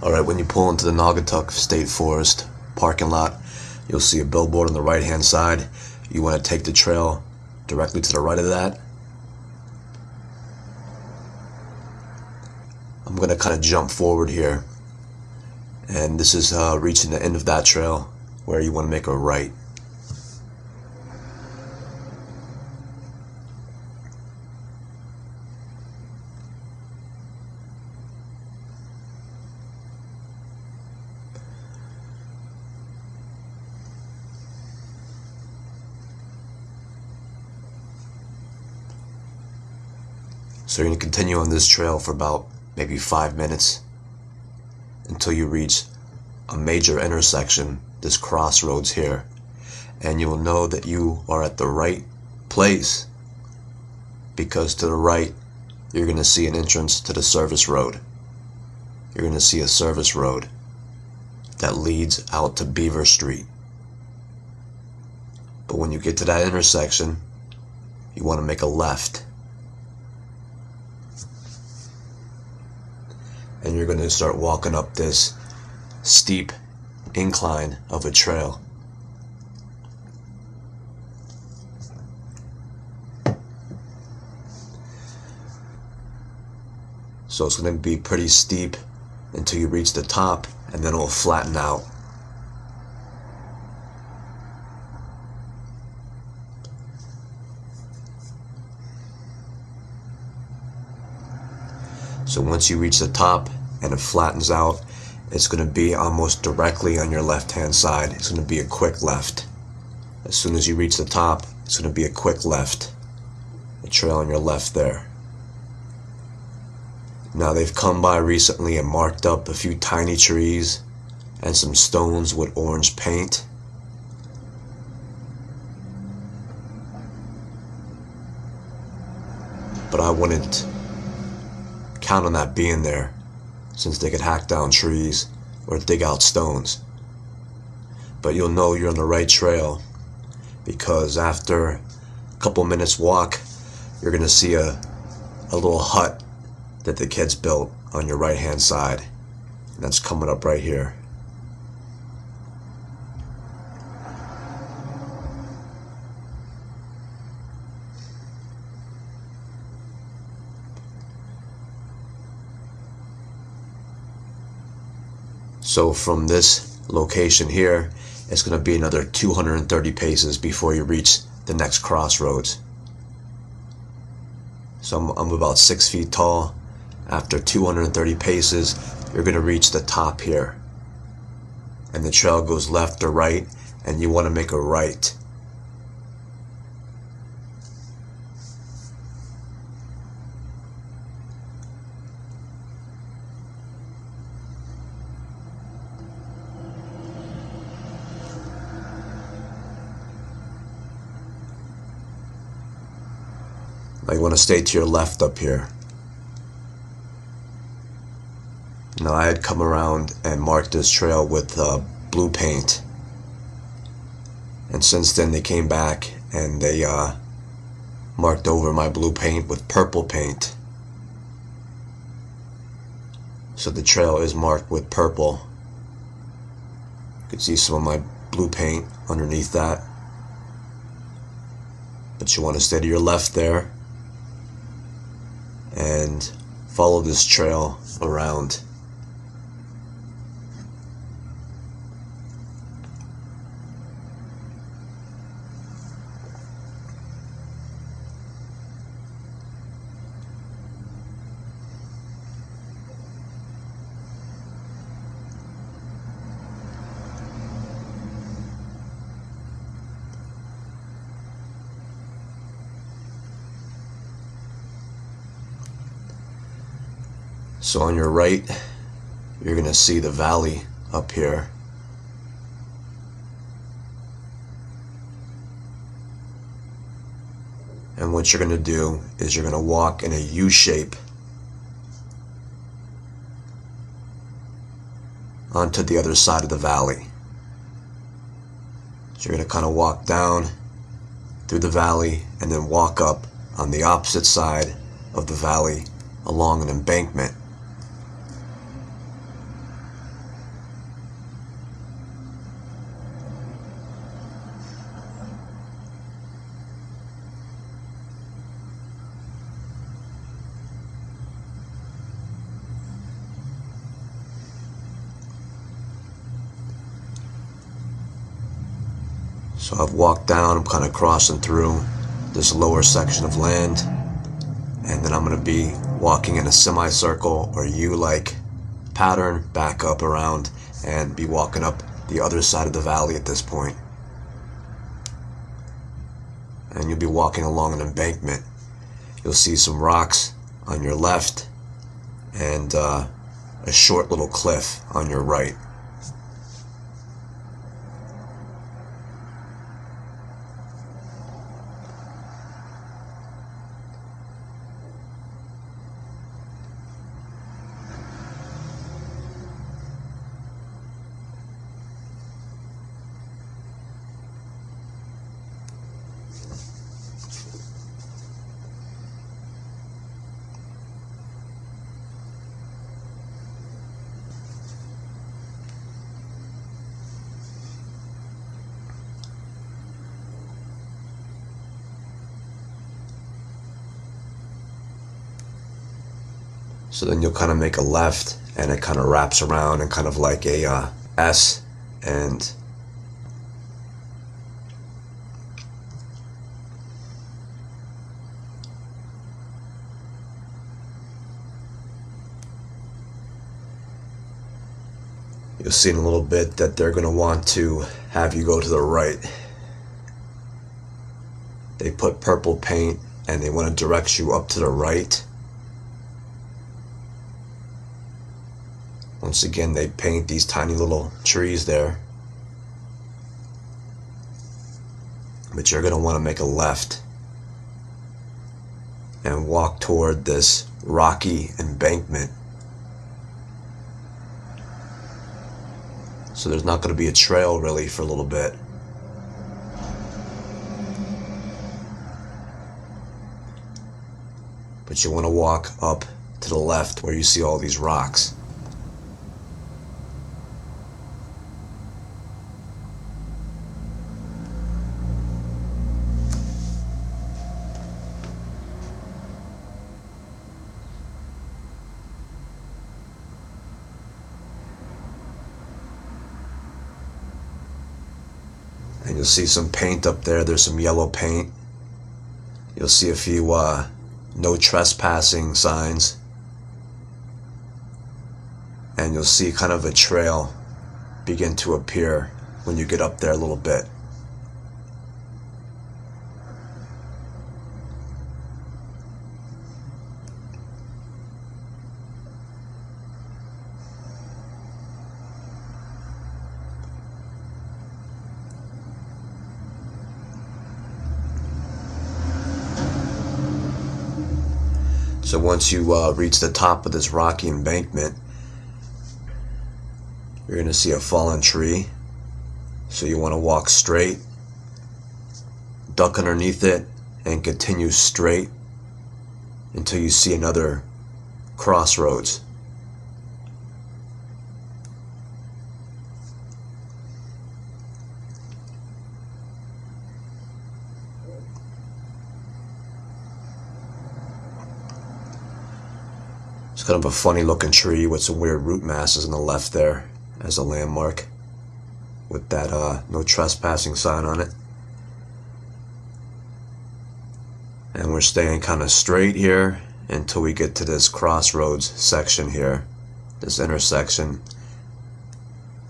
Alright, when you pull into the Naugatuck State Forest parking lot, you'll see a billboard on the right hand side. You want to take the trail directly to the right of that. I'm going to kind of jump forward here, and this is reaching the end of that trail where you want to make a right. So you're going to continue on this trail for about maybe 5 minutes until you reach a major intersection, this crossroads here, and you will know that you are at the right place, because to the right you're going to see an entrance to the service road. You're going to see a service road that leads out to Beaver Street. But when you get to that intersection, you want to make a left. And you're going to start walking up this steep incline of a trail. So it's going to be pretty steep until you reach the top, and then it'll flatten out. So once you reach the top and it flattens out, it's going to be almost directly on your left hand side. It's going to be a quick left. As soon as you reach the top, it's going to be a quick left. A trail on your left there. Now they've come by recently and marked up a few tiny trees and some stones with orange paint. But I wouldn't count on that being there, since they could hack down trees or dig out stones. But you'll know you're on the right trail, because after a couple minutes walk, you're going to see a little hut that the kids built on your right hand side, and that's coming up right here. So from this location here, it's going to be another 230 paces before you reach the next crossroads. So I'm about 6 feet tall. After 230 paces, you're going to reach the top here. And the trail goes left or right, and you want to make a right. Now you want to stay to your left up here. Now I had come around and marked this trail with blue paint, and since then they came back and they marked over my blue paint with purple paint. So the trail is marked with purple. You can see some of my blue paint underneath that. But you want to stay to your left there and follow this trail around. So on your right, you're going to see the valley up here. And what you're going to do is you're going to walk in a U shape onto the other side of the valley. So you're going to kind of walk down through the valley and then walk up on the opposite side of the valley along an embankment. So I've walked down, I'm kind of crossing through this lower section of land, and then I'm going to be walking in a semicircle or U-like pattern back up around and be walking up the other side of the valley at this point. And you'll be walking along an embankment. You'll see some rocks on your left and a short little cliff on your right. So then you'll kind of make a left, and it kind of wraps around and kind of like a S, and you'll see in a little bit that they're going to want to have you go to the right. They put purple paint and they want to direct you up to the right. Once again, they paint these tiny little trees there. But you're going to want to make a left and walk toward this rocky embankment. So there's not going to be a trail really for a little bit. But you want to walk up to the left where you see all these rocks. And you'll see some paint up there. There's some yellow paint. You'll see a few no trespassing signs. And you'll see kind of a trail begin to appear when you get up there a little bit. So once you reach the top of this rocky embankment, you're going to see a fallen tree. So you want to walk straight, duck underneath it, and continue straight until you see another crossroads. It's kind of a funny looking tree with some weird root masses on the left there as a landmark with that no trespassing sign on it. And we're staying kind of straight here until we get to this crossroads section here, this intersection.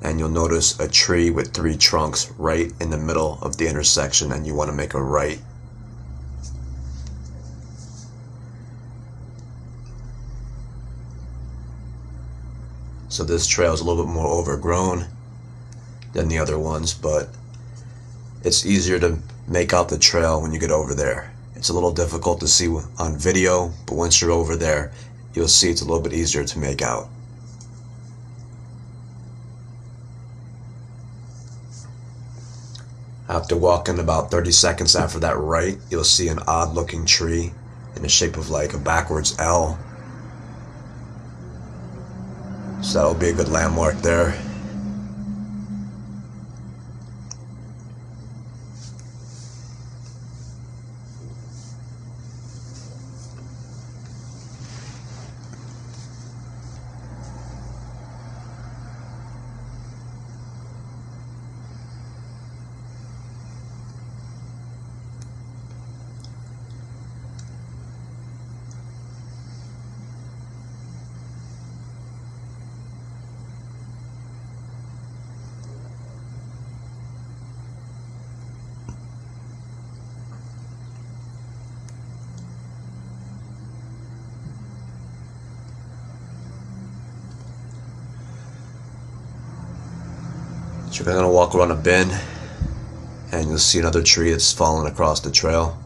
And you'll notice a tree with 3 trunks right in the middle of the intersection, and you want to make a right. So this trail is a little bit more overgrown than the other ones, but it's easier to make out the trail when you get over there. It's a little difficult to see on video, but once you're over there, you'll see it's a little bit easier to make out. After walking about 30 seconds after that right, you'll see an odd looking tree in the shape of like a backwards L. So that'll be a good landmark there. So you're going to walk around a bend and you'll see another tree that's fallen across the trail.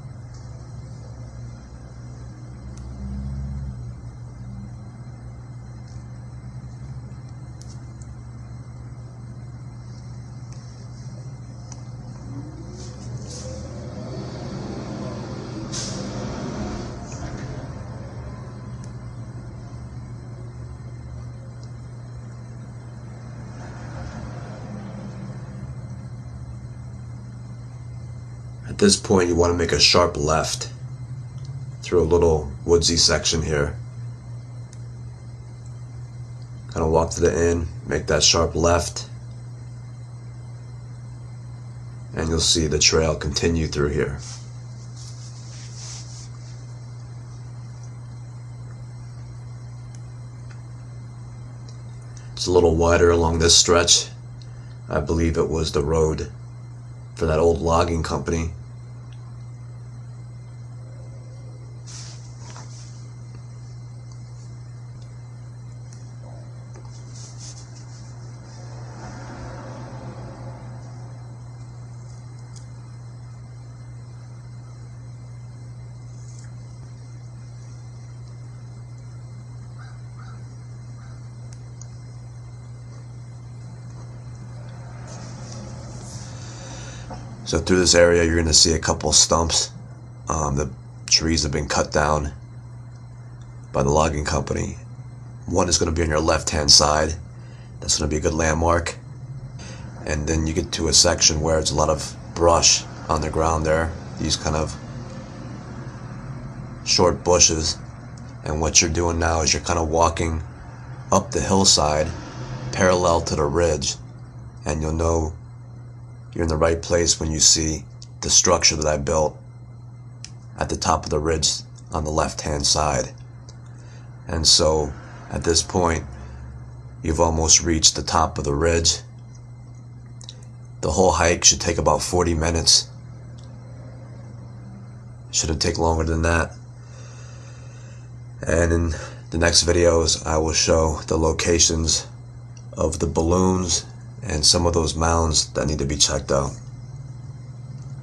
At this point, you want to make a sharp left through a little woodsy section here. Kind of walk to the end, make that sharp left, and you'll see the trail continue through here. It's a little wider along this stretch. I believe it was the road for that old logging company. So through this area, you're going to see a couple stumps. The trees have been cut down by the logging company. One is going to be on your left-hand side. That's going to be a good landmark. And then you get to a section where it's a lot of brush on the ground there. These kind of short bushes. And what you're doing now is you're kind of walking up the hillside parallel to the ridge. And you'll know you're in the right place when you see the structure that I built at the top of the ridge on the left-hand side. And so at this point, you've almost reached the top of the ridge. The whole hike should take about 40 minutes. Shouldn't take longer than that. And in the next videos, I will show the locations of the balloons and some of those mounds that need to be checked out.